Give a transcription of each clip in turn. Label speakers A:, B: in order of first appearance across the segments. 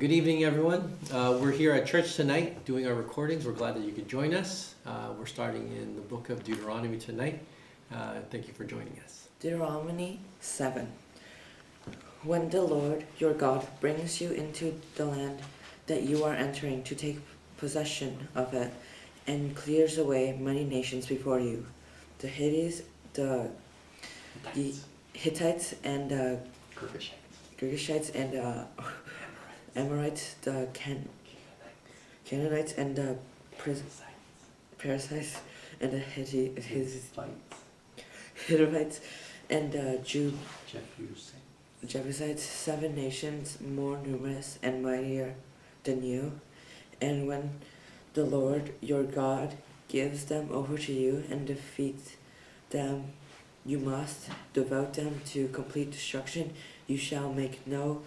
A: Good evening, everyone. We're here at church tonight doing our recordings. We're glad that you could join us. We're starting in the book of Deuteronomy tonight. Thank you for joining us.
B: Deuteronomy 7. When the Lord your God brings you into the land that you are entering to take possession of it, and clears away many nations before you, the Hittites and Girgashites and Amorites, the Canaanites and the Perizzites and the Hittites and the Jebusites, 7 nations more numerous and mightier than you. And when the Lord your God gives them over to you and defeats them, you must devote them to complete destruction. You shall make no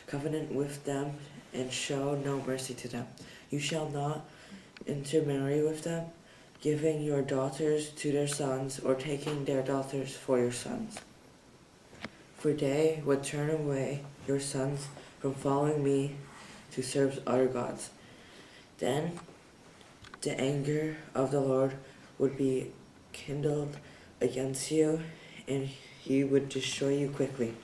B: covenant with them, and show no mercy to them. You shall not intermarry with them, giving your daughters to their sons, or taking their daughters for your sons. For they would turn away your sons from following me to serve other gods. Then the anger of the Lord would be kindled against you, and he would destroy you quickly.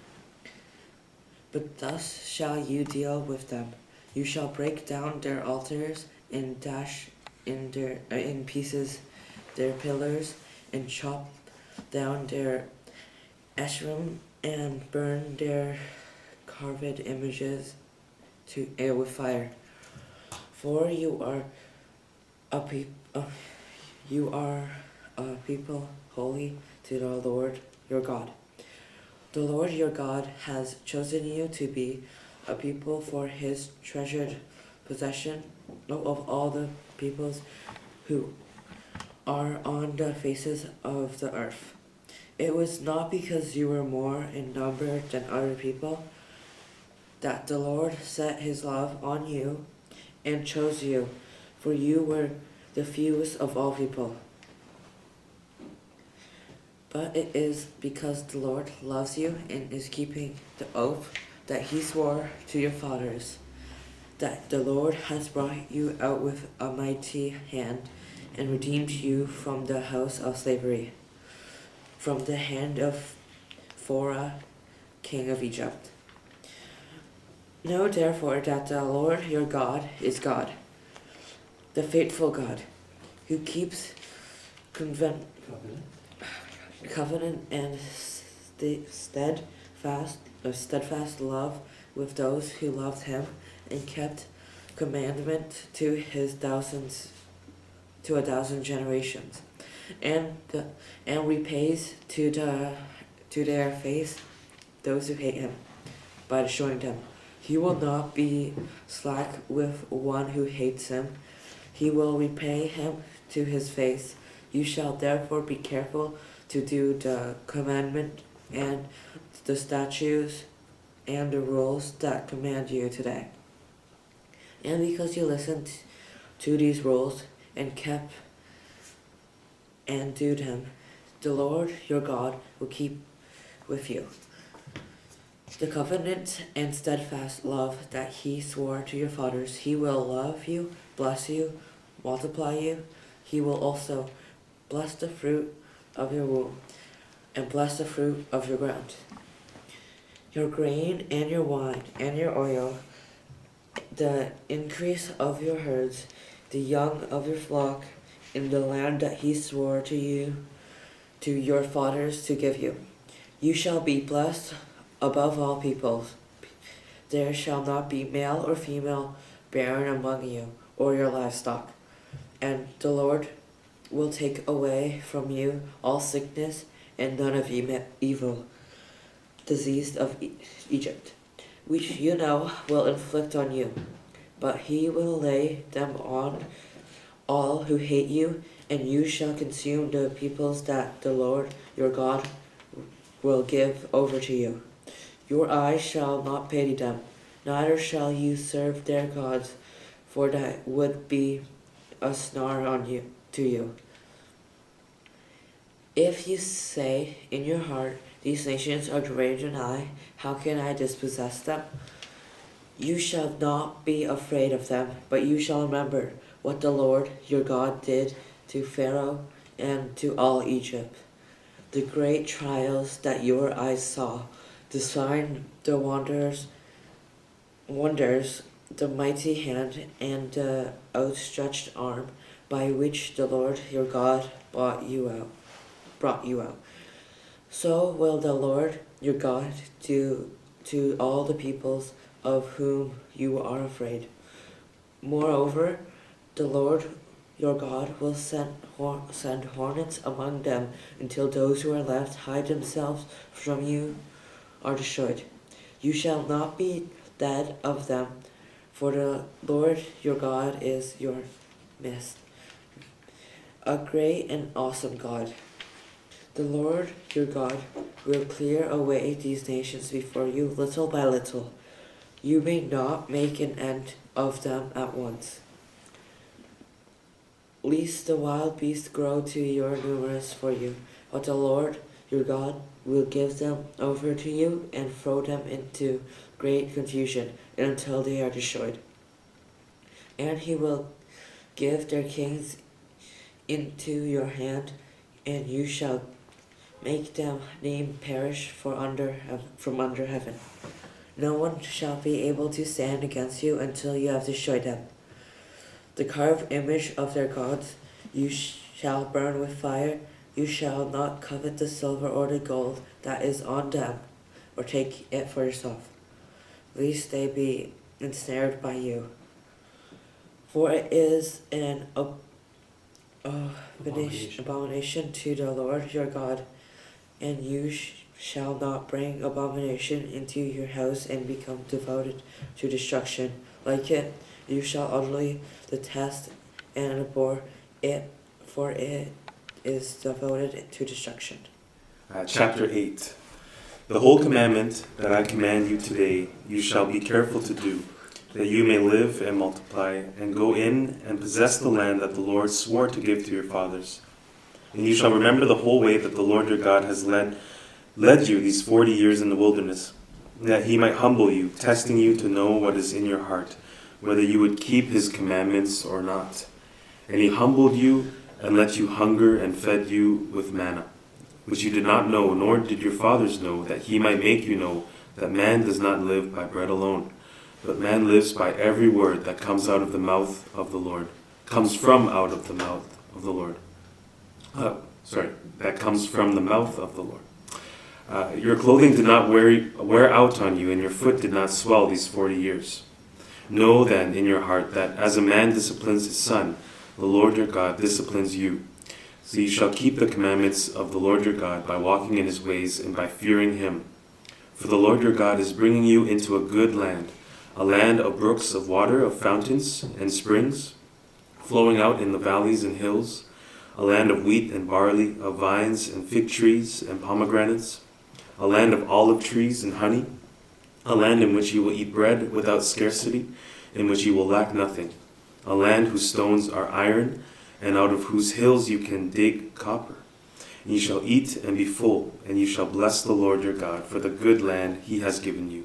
B: But thus shall you deal with them. You shall break down their altars and dash in pieces their pillars, and chop down their Asherim, and burn their carved images with fire. For you are a people holy to the Lord your God. The Lord your God has chosen you to be a people for his treasured possession of all the peoples who are on the faces of the earth. It was not because you were more in number than other people that the Lord set his love on you and chose you, for you were the fewest of all people. But it is because the Lord loves you and is keeping the oath that he swore to your fathers, that the Lord has brought you out with a mighty hand and redeemed you from the house of slavery, from the hand of Pharaoh, king of Egypt. Know therefore that the Lord your God is God, the faithful God, who keeps covenant and steadfast love with those who loved him and kept commandment to a 1,000 generations, and repays to their face those who hate him by destroying them. He will not be slack with one who hates him. He will repay him to his face. You shall therefore be careful to do the commandment and the statutes and the rules that command you today. And because you listened to these rules and kept and do them, the Lord your God will keep with you the covenant and steadfast love that he swore to your fathers. He will love you, bless you, multiply you. He will also bless the fruit of your womb and bless the fruit of your ground, your grain and your wine and your oil, the increase of your herds, the young of your flock, in the land that he swore to your fathers to give you. You shall be blessed above all peoples. There shall not be male or female barren among you, or your livestock. And the Lord will take away from you all sickness and none of evil disease of Egypt, which you know will inflict on you. But he will lay them on all who hate you, and you shall consume the peoples that the Lord your God will give over to you. Your eyes shall not pity them, neither shall you serve their gods, for that would be a snare to you. If you say in your heart, These nations are greater than I. How can I dispossess them? You shall not be afraid of them, but you shall remember what the Lord your God did to Pharaoh and to all Egypt, the great trials that your eyes saw, the sign, the wonders, the mighty hand, and the outstretched arm by which the Lord your God brought you out. So will the Lord your God do to all the peoples of whom you are afraid. Moreover, the Lord your God will send hornets among them until those who are left hide themselves from you are destroyed. You shall not be dead of them, for the Lord your God is your midst, a great and awesome God. The Lord your God will clear away these nations before you little by little. You may not make an end of them at once, lest the wild beasts grow too numerous for you. But the Lord your God will give them over to you and throw them into great confusion until they are destroyed. And he will give their kings into your hand, and you shall make them name perish from under heaven. No one shall be able to stand against you until you have destroyed them. The carved image of their gods you shall burn with fire. You shall not covet the silver or the gold that is on them, or take it for yourself, lest they be ensnared by you. For it is an abomination to the Lord your God, and you shall not bring abomination into your house and become devoted to destruction. Like it, you shall utterly detest and abhor it, for it is devoted to destruction.
C: Chapter 8. The whole commandment that I command you today, you shall be careful to do, that you may live and multiply, and go in and possess the land that the Lord swore to give to your fathers. And you shall remember the whole way that the Lord your God has led you these 40 years in the wilderness, that he might humble you, testing you to know what is in your heart, whether you would keep his commandments or not. And he humbled you and let you hunger and fed you with manna, which you did not know, nor did your fathers know, that he might make you know that man does not live by bread alone, but man lives by every word that comes out of the mouth of the Lord, comes from out of the mouth of the Lord. That comes from the mouth of the Lord. Your clothing did not wear out on you, and your foot did not swell these 40 years. Know then in your heart that as a man disciplines his son, the Lord your God disciplines you. So you shall keep the commandments of the Lord your God by walking in his ways and by fearing him. For the Lord your God is bringing you into a good land, a land of brooks of water, of fountains and springs, flowing out in the valleys and hills, a land of wheat and barley, of vines and fig trees and pomegranates, a land of olive trees and honey, a land in which you will eat bread without scarcity, in which you will lack nothing, a land whose stones are iron, and out of whose hills you can dig copper. And you shall eat and be full, and you shall bless the Lord your God for the good land he has given you.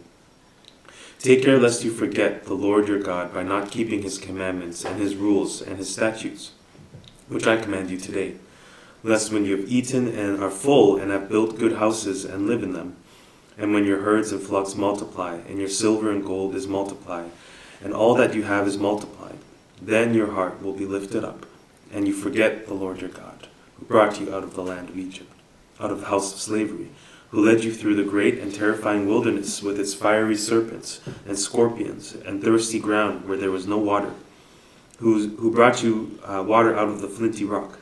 C: Take care lest you forget the Lord your God by not keeping his commandments and his rules and his statutes, which I command you today, lest when you have eaten and are full and have built good houses and live in them, and when your herds and flocks multiply, and your silver and gold is multiplied, and all that you have is multiplied, then your heart will be lifted up, and you forget the Lord your God, who brought you out of the land of Egypt, out of the house of slavery, who led you through the great and terrifying wilderness with its fiery serpents and scorpions and thirsty ground where there was no water, who brought you water out of the flinty rock,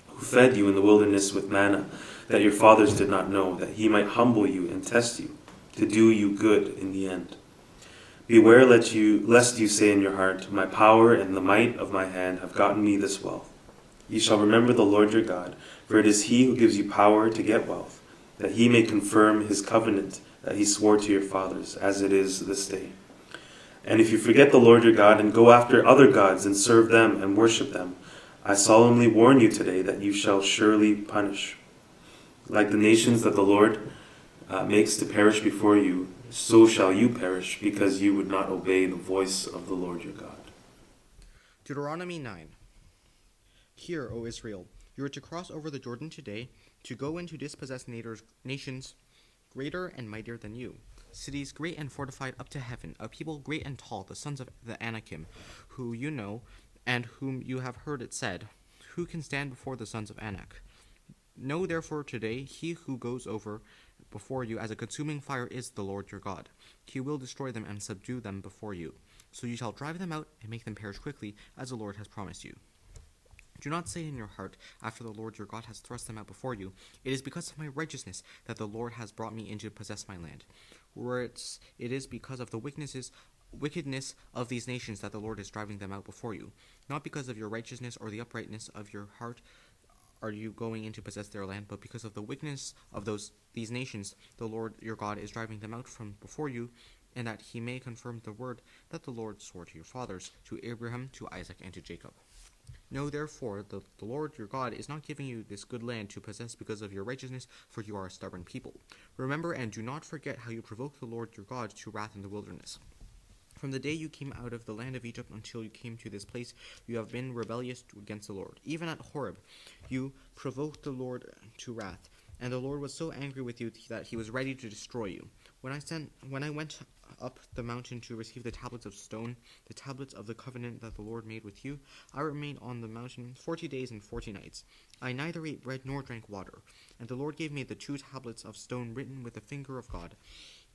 C: who fed you in the wilderness with manna that your fathers did not know, that he might humble you and test you, to do you good in the end. Beware lest you say in your heart, my power and the might of my hand have gotten me this wealth. You shall remember the Lord your God, for it is he who gives you power to get wealth, that he may confirm his covenant that he swore to your fathers, as it is this day. And if you forget the Lord your God and go after other gods and serve them and worship them, I solemnly warn you today that you shall surely Like the nations that the Lord makes to perish before you, so shall you perish, because you would not obey the voice of the Lord your God.
D: Deuteronomy 9. Hear, O Israel, you are to cross over the Jordan today, to go in to dispossess nations greater and mightier than you, cities great and fortified up to heaven, a people great and tall, the sons of the Anakim, who you know, and whom you have heard it said, who can stand before the sons of Anak? Know therefore today, he who goes over before you as a consuming fire is the Lord your God. He will destroy them and subdue them before you. So you shall drive them out and make them perish quickly, as the Lord has promised you. Do not say in your heart, after the Lord your God has thrust them out before you, it is because of my righteousness that the Lord has brought me in to possess my land. It is because of the wickedness of these nations that the Lord is driving them out before you. Not because of your righteousness or the uprightness of your heart are you going in to possess their land, but because of the wickedness of these nations, the Lord your God is driving them out from before you, and that he may confirm the word that the Lord swore to your fathers, to Abraham, to Isaac, and to Jacob. Know therefore that the Lord your God is not giving you this good land to possess because of your righteousness, for you are a stubborn people. Remember and do not forget how you provoked the Lord your God to wrath in the wilderness. From the day you came out of the land of Egypt until you came to this place, you have been rebellious against the Lord. Even at Horeb, you provoked the Lord to wrath, and the Lord was so angry with you that he was ready to destroy you. When I went up the mountain to receive the tablets of stone, the tablets of the covenant that the Lord made with you, I remained on the mountain 40 days and 40 nights. I neither ate bread nor drank water. And the Lord gave me the 2 tablets of stone written with the finger of God.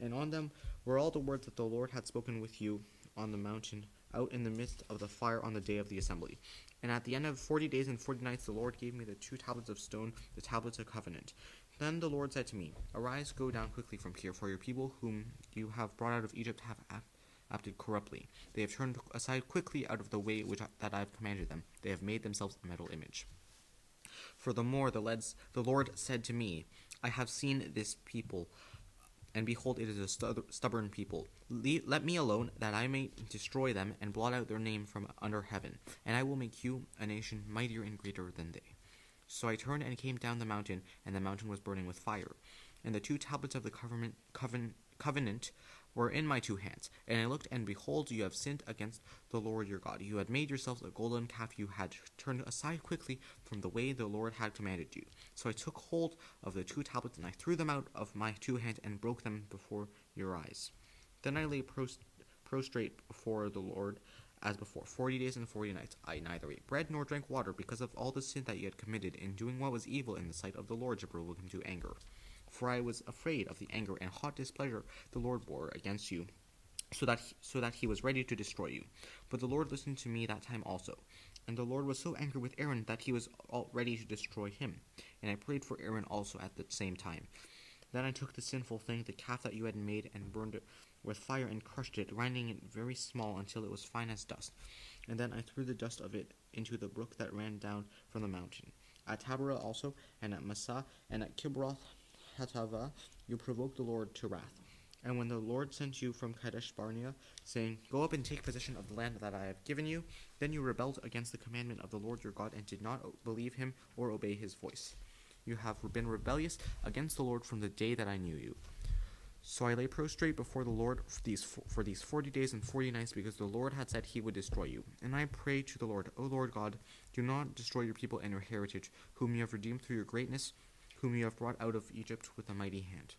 D: And on them were all the words that the Lord had spoken with you on the mountain, out in the midst of the fire on the day of the assembly. And at the end of 40 days and 40 nights the Lord gave me the 2 tablets of stone, the tablets of covenant. Then the Lord said to me, Arise, go down quickly from here, for your people whom you have brought out of Egypt have acted corruptly. They have turned aside quickly out of the way that I have commanded them. They have made themselves a metal image. Furthermore, the Lord said to me, I have seen this people, and behold, it is a stubborn people. Let me alone, that I may destroy them and blot out their name from under heaven, and I will make you a nation mightier and greater than they. So I turned and came down the mountain, and the mountain was burning with fire. And the 2 tablets of the covenant were in my 2 hands. And I looked, and behold, you have sinned against the Lord your God. You had made yourselves a golden calf. You had turned aside quickly from the way the Lord had commanded you. So I took hold of the 2 tablets, and I threw them out of my 2 hands, and broke them before your eyes. Then I lay prostrate before the Lord, as before, 40 days and 40 nights. I neither ate bread nor drank water, because of all the sin that you had committed in doing what was evil in the sight of the Lord, to provoke him to anger. For I was afraid of the anger and hot displeasure the Lord bore against you, so that he was ready to destroy you. But the Lord listened to me that time also. And the Lord was so angry with Aaron that he was ready to destroy him. And I prayed for Aaron also at the same time. Then I took the sinful thing, the calf that you had made, and burned it with fire and crushed it, grinding it very small until it was fine as dust. And then I threw the dust of it into the brook that ran down from the mountain. At Taberah also, and at Massah, and at Kibroth Hattaavah, you provoked the Lord to wrath. And when the Lord sent you from Kadesh Barnea, saying, Go up and take possession of the land that I have given you, then you rebelled against the commandment of the Lord your God, and did not believe him or obey his voice. You have been rebellious against the Lord from the day that I knew you. So I lay prostrate before the Lord for these 40 days and 40 nights, because the Lord had said he would destroy you. And I prayed to the Lord, O Lord God, do not destroy your people and your heritage, whom you have redeemed through your greatness, whom you have brought out of Egypt with a mighty hand.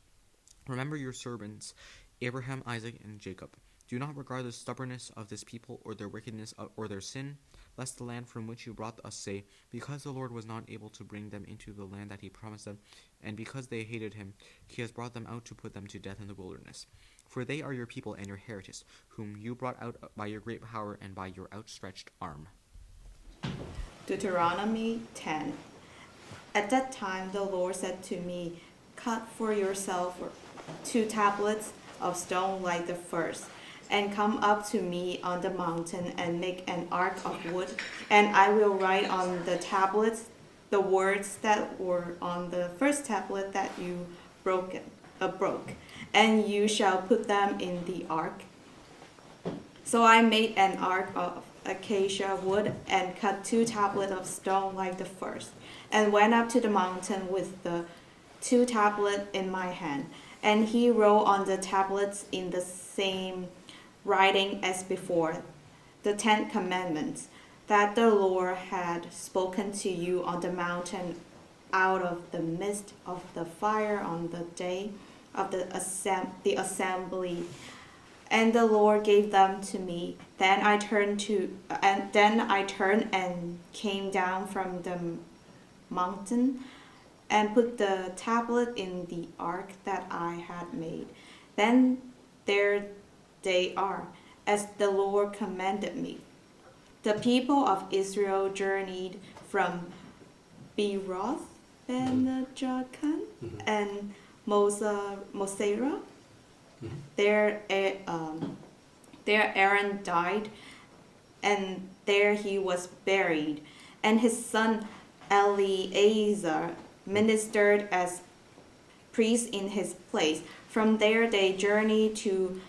D: Remember your servants, Abraham, Isaac, and Jacob. Do not regard the stubbornness of this people, or their wickedness, or their sin, lest the land from which you brought us say, Because the Lord was not able to bring them into the land that he promised them, and because they hated him, he has brought them out to put them to death in the wilderness. For they are your people and your heritage, whom you brought out by your great power and by your outstretched arm.
E: Deuteronomy 10. At that time the Lord said to me, Cut for yourself 2 tablets of stone like the first, and come up to me on the mountain and make an ark of wood, and I will write on the tablets the words that were on the first tablet that you broke, and you shall put them in the ark. So I made an ark of acacia wood and cut 2 tablets of stone like the first, and went up to the mountain with the 2 tablets in my hand. And he wrote on the tablets in the same writing as before, the 10 commandments that the Lord had spoken to you on the mountain out of the midst of the fire on the day of the assembly. And the Lord gave them to me. Then I turned and came down from the mountain and put the tablet in the ark that I had made. Then there they are, as the Lord commanded me. The people of Israel journeyed from Beeroth, Ben-Jaakan, and Mosera. There Aaron died, and there he was buried, and his son Eleazar ministered as priest in his place. From there they journeyed to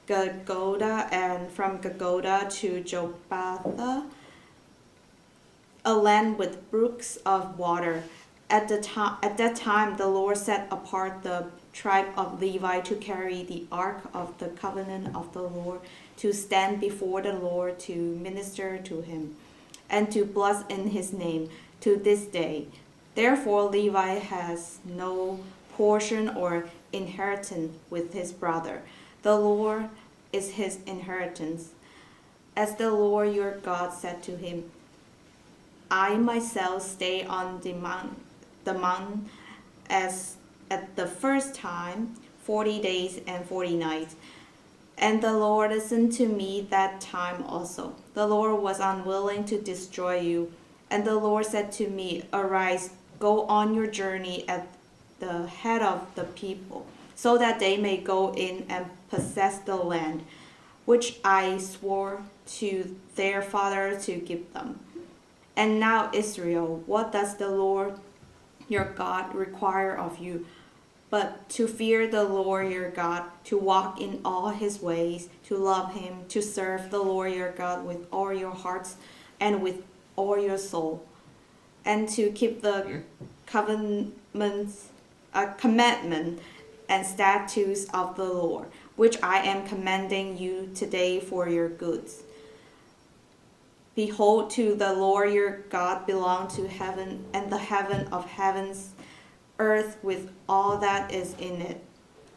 E: Gagoda, and from Gagoda to Jobatha, a land with brooks of water. At that time, the Lord set apart the tribe of Levi to carry the ark of the covenant of the Lord, to stand before the Lord, to minister to him, and to bless in his name to this day. Therefore, Levi has no portion or inheritance with his brother. The Lord is his inheritance. As the Lord your God said to him, I myself stay on the mountain as at the first time, 40 days and 40 nights. And the Lord listened to me that time also. The Lord was unwilling to destroy you. And the Lord said to me, Arise, go on your journey at the head of the people, so that they may go in and possess the land, which I swore to their father to give them. And now, Israel, what does the Lord your God require of you, but to fear the Lord your God, to walk in all his ways, to love him, to serve the Lord your God with all your hearts and with all your soul, and to keep the commandment and statutes of the Lord, which I am commanding you today for your goods. Behold, to the Lord your God belong to heaven and the heaven of heavens, earth with all that is in it.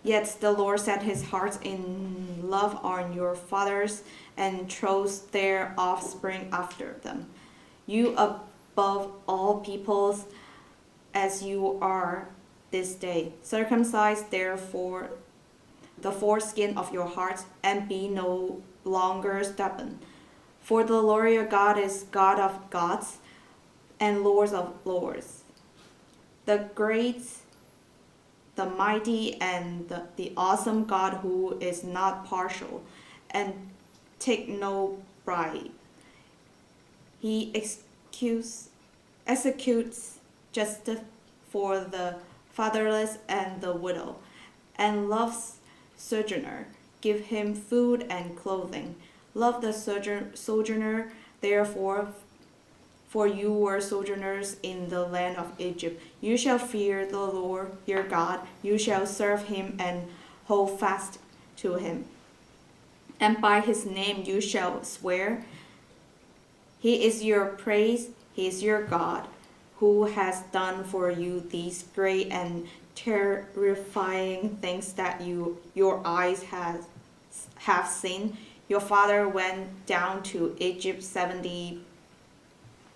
E: Yet the Lord set his heart in love on your fathers and chose their offspring after them. You above all peoples as you are this day. Circumcise therefore the foreskin of your hearts and be no longer stubborn. For the Lord your God is God of gods and Lord of lords, the great, the mighty, and the awesome God, who is not partial and take no bribe. He executes justice for the fatherless and the widow, and loves sojourner. Give him food and clothing. Love the sojourner, therefore, for you were sojourners in the land of Egypt. You shall fear the Lord your God. You shall serve him and hold fast to him. And by his name you shall swear. He is your praise. He is your God, who has done for you these great and terrifying things that your eyes have seen. Your father went down to Egypt 70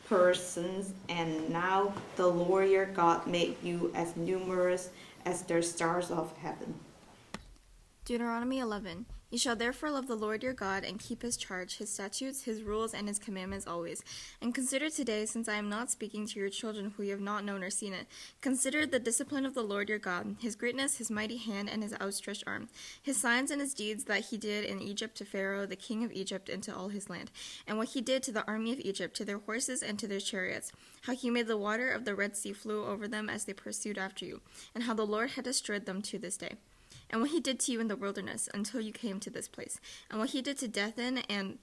E: persons, and now the Lord your God made you as numerous as the stars of heaven.
F: Deuteronomy 11. You shall therefore love the Lord your God and keep his charge, his statutes, his rules, and his commandments always. And consider today, since I am not speaking to your children who you have not known or seen it, consider the discipline of the Lord your God, his greatness, his mighty hand, and his outstretched arm, his signs and his deeds that he did in Egypt to Pharaoh, the king of Egypt, and to all his land, and what he did to the army of Egypt, to their horses and to their chariots, how he made the water of the Red Sea flow over them as they pursued after you, and how the Lord had destroyed them to this day. And what he did to you in the wilderness until you came to this place, and what he did to Dathan and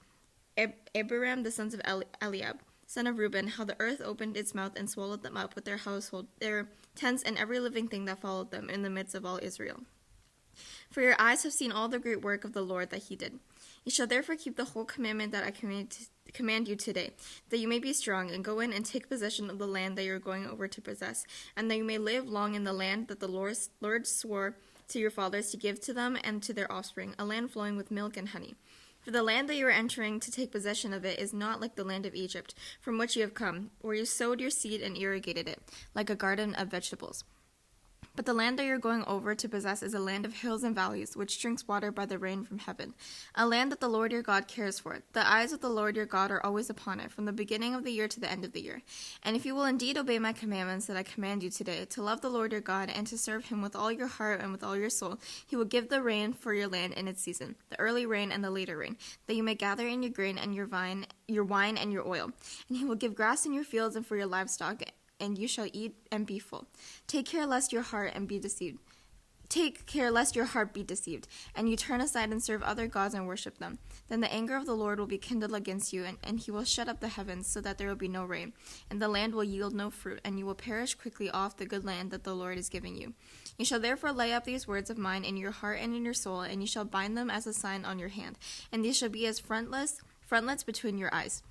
F: Abiram, the sons of Eliab, son of Reuben, how the earth opened its mouth and swallowed them up with their household, their tents, and every living thing that followed them in the midst of all Israel. For your eyes have seen all the great work of the Lord that he did. You shall therefore keep the whole commandment that I command you today, that you may be strong, and go in and take possession of the land that you are going over to possess, and that you may live long in the land that the Lord swore to your fathers to give to them and to their offspring, a land flowing with milk and honey. For the land that you are entering to take possession of it is not like the land of Egypt, from which you have come, where you sowed your seed and irrigated it, like a garden of vegetables. But the land that you're going over to possess is a land of hills and valleys, which drinks water by the rain from heaven, a land that the Lord your God cares for. The eyes of the Lord your God are always upon it, from the beginning of the year to the end of the year. And if you will indeed obey my commandments that I command you today, to love the Lord your God and to serve him with all your heart and with all your soul, he will give the rain for your land in its season, the early rain and the later rain, that you may gather in your grain and your wine and your oil. And he will give grass in your fields and for your livestock, and you shall eat and be full. Take care lest your heart be deceived, and you turn aside and serve other gods and worship them. Then the anger of the Lord will be kindled against you, and he will shut up the heavens so that there will be no rain, and the land will yield no fruit, and you will perish quickly off the good land that the Lord is giving you. You shall therefore lay up these words of mine in your heart and in your soul, and you shall bind them as a sign on your hand, and these shall be as frontlets between your eyes.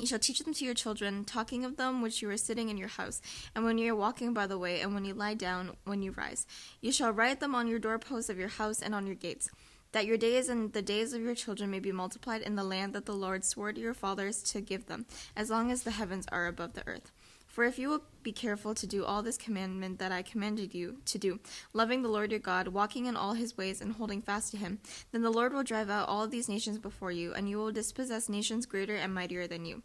F: You shall teach them to your children, talking of them which you are sitting in your house, and when you are walking by the way, and when you lie down, when you rise. You shall write them on your doorposts of your house and on your gates, that your days and the days of your children may be multiplied in the land that the Lord swore to your fathers to give them, as long as the heavens are above the earth. For if you will be careful to do all this commandment that I commanded you to do, loving the Lord your God, walking in all his ways and holding fast to him, then the Lord will drive out all these nations before you, and you will dispossess nations greater and mightier than you.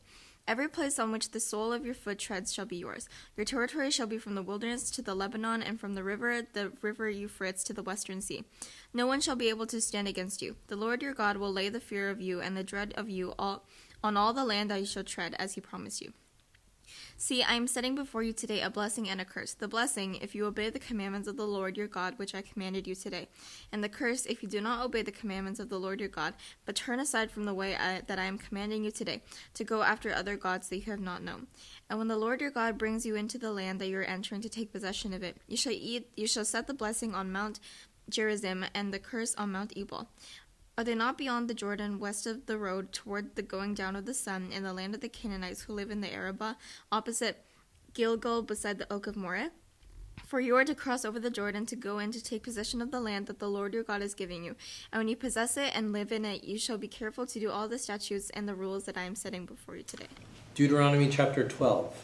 F: Every place on which the sole of your foot treads shall be yours. Your territory shall be from the wilderness to the Lebanon, and from the river Euphrates to the western sea. No one shall be able to stand against you. The Lord your God will lay the fear of you and the dread of you on all the land that you shall tread, as he promised you. See, I am setting before you today a blessing and a curse. The blessing, if you obey the commandments of the Lord your God, which I commanded you today. And the curse, if you do not obey the commandments of the Lord your God, but turn aside from the way that I am commanding you today, to go after other gods that you have not known. And when the Lord your God brings you into the land that you are entering to take possession of it, you shall set the blessing on Mount Gerizim and the curse on Mount Ebal. Are they not beyond the Jordan, west of the road, toward the going down of the sun, in the land of the Canaanites who live in the Arabah, opposite Gilgal, beside the oak of Moreh? For you are to cross over the Jordan to go in to take possession of the land that the Lord your God is giving you. And when you possess it and live in it, you shall be careful to do all the statutes and the rules that I am setting before you today.
A: Deuteronomy chapter 12.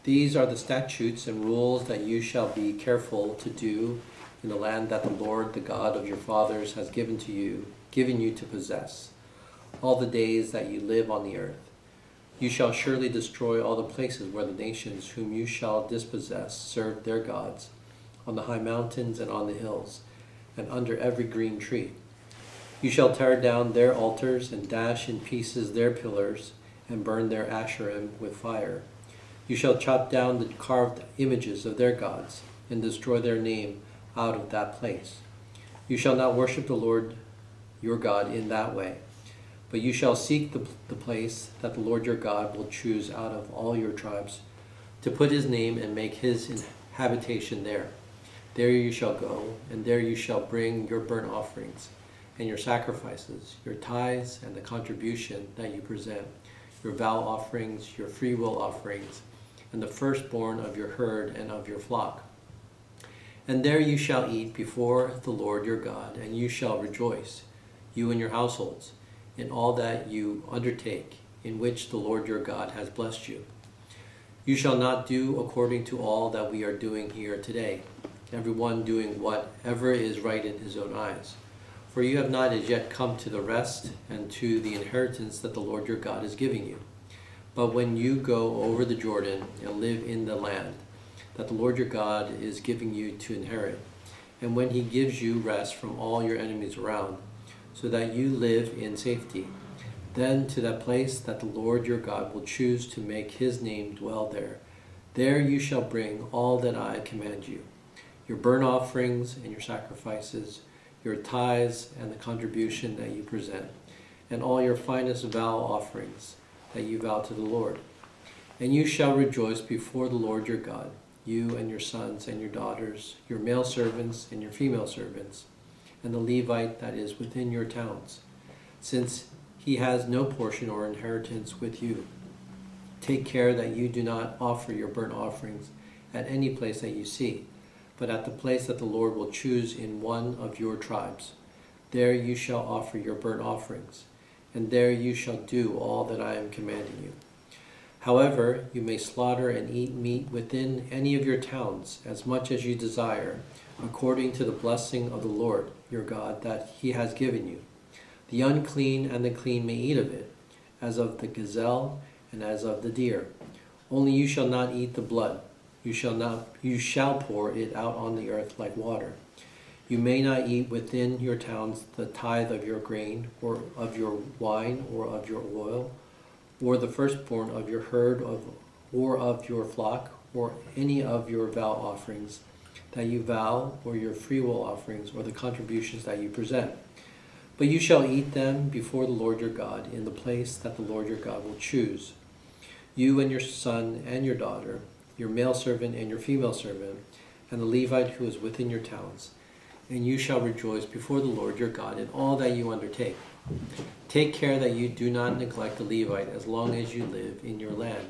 A: These are the statutes and rules that you shall be careful to do in the land that the Lord, the God of your fathers, has given you to possess, all the days that you live on the earth. You shall surely destroy all the places where the nations whom you shall dispossess serve their gods, on the high mountains and on the hills, and under every green tree. You shall tear down their altars and dash in pieces their pillars, and burn their Asherim with fire. You shall chop down the carved images of their gods, and destroy their name out of that place. You shall not worship the Lord your God in that way, but you shall seek the place that the Lord your God will choose out of all your tribes, to put his name and make his habitation there. There you shall go, and there you shall bring your burnt offerings, and your sacrifices, your tithes, and the contribution that you present, your vow offerings, your freewill offerings, and the firstborn of your herd and of your flock. And there you shall eat before the Lord your God, and you shall rejoice, you and your households, in all that you undertake, in which the Lord your God has blessed you. You shall not do according to all that we are doing here today, everyone doing whatever is right in his own eyes. For you have not as yet come to the rest and to the inheritance that the Lord your God is giving you. But when you go over the Jordan and live in the land that the Lord your God is giving you to inherit, and when he gives you rest from all your enemies around, so that you live in safety, then to that place that the Lord your God will choose to make his name dwell there, there you shall bring all that I command you, your burnt offerings and your sacrifices, your tithes and the contribution that you present, and all your finest vow offerings that you vow to the Lord. And you shall rejoice before the Lord your God, you and your sons and your daughters, your male servants and your female servants, and the Levite that is within your towns, since he has no portion or inheritance with you. Take care that you do not offer your burnt offerings at any place that you see, but at the place that the Lord will choose in one of your tribes. There you shall offer your burnt offerings, and there you shall do all that I am commanding you. However, you may slaughter and eat meat within any of your towns, as much as you desire, according to the blessing of the Lord your God that he has given you. The unclean and the clean may eat of it, as of the gazelle and as of the deer. Only you shall not eat the blood. You shall pour it out on the earth like water. You may not eat within your towns the tithe of your grain, or of your wine, or of your oil, or the firstborn of your herd, or of your flock, or any of your vow offerings that you vow, or your freewill offerings, or the contributions that you present. But you shall eat them before the Lord your God in the place that the Lord your God will choose. You and your son and your daughter, your male servant and your female servant, and the Levite who is within your towns. And you shall rejoice before the Lord your God in all that you undertake. Take care that you do not neglect the Levite as long as you live in your land.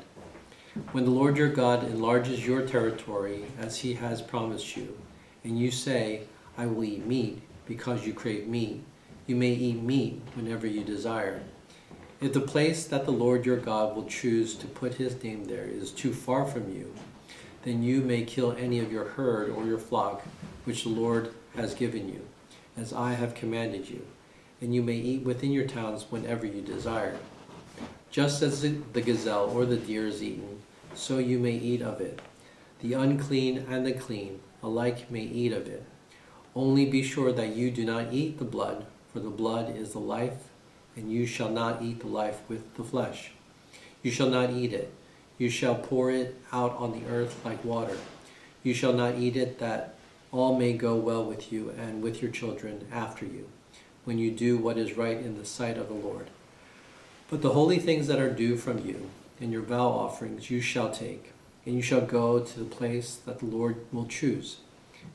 A: When the Lord your God enlarges your territory as he has promised you, and you say, I will eat meat, because you crave meat, you may eat meat whenever you desire. If the place that the Lord your God will choose to put his name there is too far from you, then you may kill any of your herd or your flock, which the Lord has given you, as I have commanded you, and you may eat within your towns whenever you desire. Just as the gazelle or the deer is eaten, so you may eat of it. The unclean and the clean alike may eat of it. Only be sure that you do not eat the blood, for the blood is the life, and you shall not eat the life with the flesh. You shall not eat it. You shall pour it out on the earth like water. You shall not eat it, that all may go well with you and with your children after you, when you do what is right in the sight of the Lord. But the holy things that are due from you, and your vow offerings you shall take, and you shall go to the place that the Lord will choose,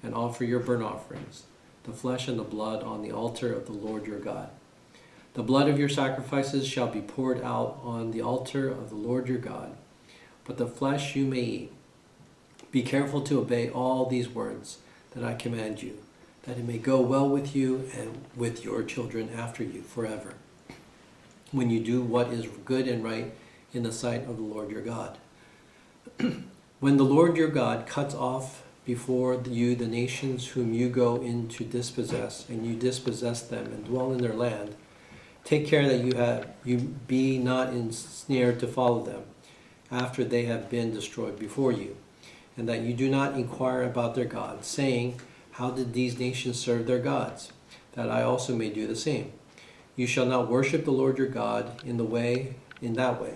A: and offer your burnt offerings, the flesh and the blood on the altar of the Lord your God. The blood of your sacrifices shall be poured out on the altar of the Lord your God, but the flesh you may eat. Be careful to obey all these words that I command you, that it may go well with you and with your children after you forever, when you do what is good and right in the sight of the Lord your God. When the Lord your God cuts off before you the nations whom you go in to dispossess, and you dispossess them and dwell in their land, take care that you be not ensnared to follow them after they have been destroyed before you, and that you do not inquire about their gods, saying, how did these nations serve their gods, that I also may do the same? You shall not worship the Lord your God in that way,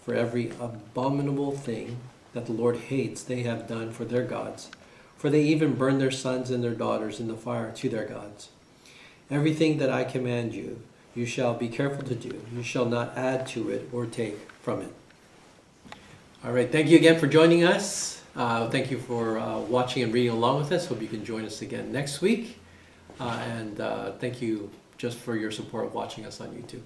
A: for every abominable thing that the Lord hates they have done for their gods, for they even burn their sons and their daughters in the fire to their gods. Everything that I command you, you shall be careful to do. You shall not add to it or take from it. All right, thank you again for joining us. Thank you for watching and reading along with us. Hope you can join us again next week. And thank you just for your support of watching us on YouTube.